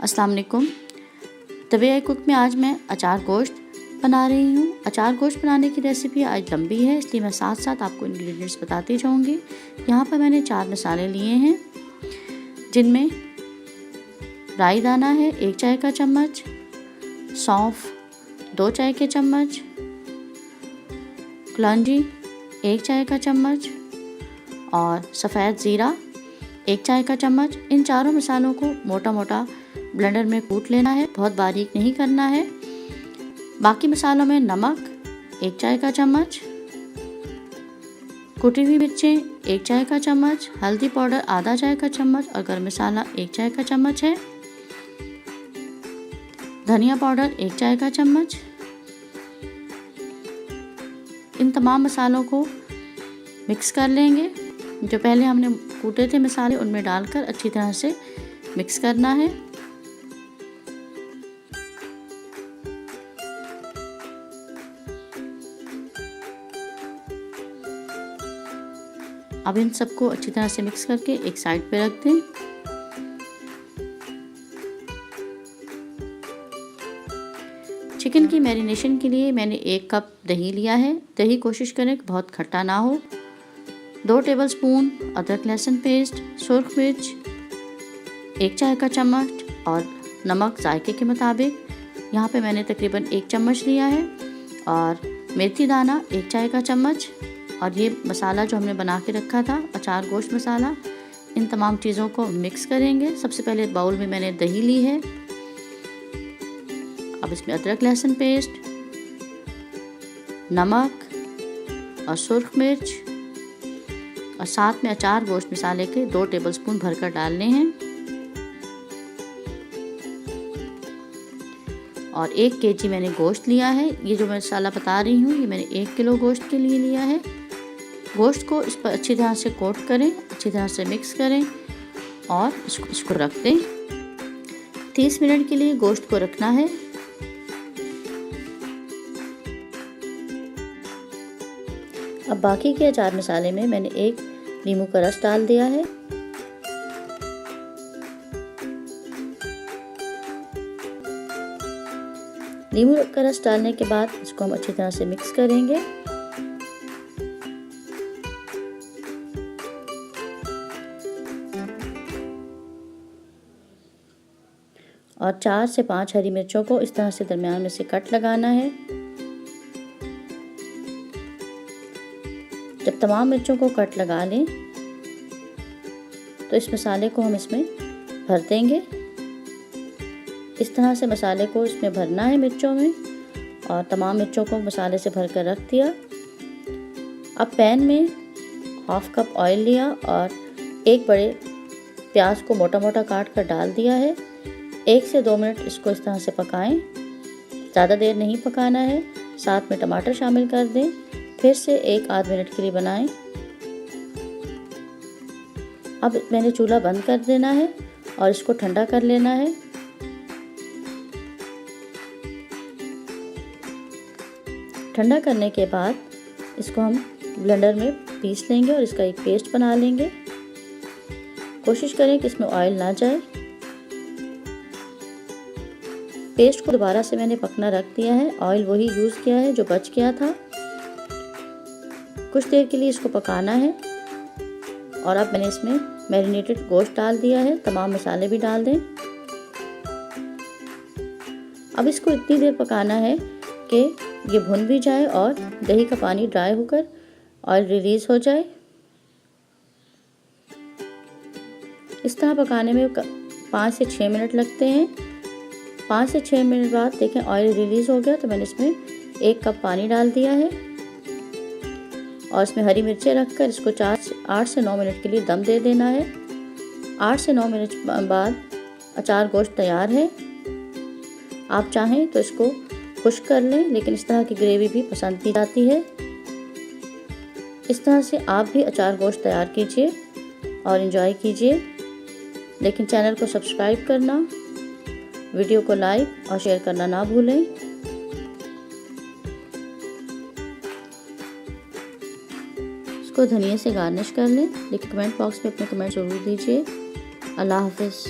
अस्सलाम वालेकुम। The way I cook में आज मैं अचार गोश्त बना रही हूँ। अचार गोश्त बनाने की रेसिपी आज लंबी है, इसलिए मैं साथ साथ आपको इंग्रेडिएंट्स बताती जाऊँगी। यहाँ पर मैंने 4 मसाले लिए हैं, जिनमें राई दाना है 1 चाय का चम्मच, सौंफ 2 चाय के चम्मच, कलौंजी 1 चाय का चम्मच और सफ़ेद ज़ीरा 1 चाय का चम्मच। इन चारों मसालों को मोटा मोटा ब्लेंडर में कूट लेना है, बहुत बारीक नहीं करना है। बाकी मसालों में नमक 1 चाय का चम्मच, कुटी हुई मिर्चें 1 चाय का चम्मच, हल्दी पाउडर आधा चाय का चम्मच और गरम मसाला 1 चाय का चम्मच है, धनिया पाउडर 1 चाय का चम्मच। इन तमाम मसालों को मिक्स कर लेंगे। जो पहले हमने कूटे थे मसाले उनमें डालकर अच्छी तरह से मिक्स करना है। अब इन सबको अच्छी तरह से मिक्स करके एक साइड पे रख दें। चिकन की मैरिनेशन के लिए मैंने 1 कप दही लिया है। दही कोशिश करें कि बहुत खट्टा ना हो। 2 टेबलस्पून अदरक लहसुन पेस्ट, सुर्ख मिर्च 1 चाय का चम्मच और नमक जायके के मुताबिक। यहाँ पे मैंने तकरीबन 1 चम्मच लिया है और मेथी दाना 1 चाय का चम्मच। और ये मसाला जो हमने बना के रखा था, अचार गोश्त मसाला, इन तमाम चीज़ों को मिक्स करेंगे। सबसे पहले बाउल में मैंने दही ली है। अब इसमें अदरक लहसुन पेस्ट, नमक और सुर्ख मिर्च और साथ में अचार गोश्त मसाले के 2 टेबलस्पून भरकर डालने हैं। और 1 केजी मैंने गोश्त लिया है। ये जो मसाला बता रही हूँ ये मैंने 1 किलो गोश्त के लिए लिया है। गोश्त को इस पर अच्छी तरह से कोट करें, अच्छी तरह से मिक्स करें और इसको रख दें। 30 मिनट के लिए गोश्त को रखना है। अब बाकी के अचार मसाले में मैंने 1 नींबू का रस डाल दिया है। नींबू का रस डालने के बाद इसको हम अच्छी तरह से मिक्स करेंगे। और 4 से 5 हरी मिर्चों को इस तरह से दरमियान में से कट लगाना है। जब तमाम मिर्चों को कट लगा लें तो इस मसाले को हम इसमें भर देंगे। इस तरह से मसाले को इसमें भरना है मिर्चों में। और तमाम मिर्चों को मसाले से भर कर रख दिया। अब पैन में 1/2 कप ऑयल लिया और 1 बड़े प्याज को मोटा मोटा काट कर डाल दिया है। 1 से 2 मिनट इसको इस तरह से पकाएं, ज़्यादा देर नहीं पकाना है। साथ में टमाटर शामिल कर दें, फिर से 1 आध मिनट के लिए बनाएं। अब मैंने चूल्हा बंद कर देना है और इसको ठंडा कर लेना है। ठंडा करने के बाद इसको हम ब्लेंडर में पीस लेंगे और इसका एक पेस्ट बना लेंगे। कोशिश करें कि इसमें ऑयल ना जाए। पेस्ट को दोबारा से मैंने पकना रख दिया है। ऑयल वही यूज़ किया है जो बच गया था। कुछ देर के लिए इसको पकाना है। और अब मैंने इसमें मैरिनेटेड गोश्त डाल दिया है। तमाम मसाले भी डाल दें। अब इसको इतनी देर पकाना है कि ये भुन भी जाए और दही का पानी ड्राई होकर ऑयल रिलीज़ हो जाए। इस तरह पकाने में 5 से 6 मिनट लगते हैं। 5 से 6 मिनट बाद देखें ऑयल रिलीज़ हो गया तो मैंने इसमें 1 कप पानी डाल दिया है और इसमें हरी मिर्चें रखकर इसको 8 से 9 मिनट के लिए दम दे देना है। 8 से 9 मिनट बाद अचार गोश्त तैयार है। आप चाहें तो इसको खुश्क कर लें, लेकिन इस तरह की ग्रेवी भी पसंद की जाती है। इस तरह से आप भी अचार गोश्त तैयार कीजिए और एंजॉय कीजिए। लेकिन चैनल को सब्सक्राइब करना, वीडियो को लाइक और शेयर करना ना भूलें। इसको धनिया से गार्निश कर लें। लेकिन कमेंट बॉक्स में अपने कमेंट ज़रूर दीजिए। अल्लाह हाफ़िज़।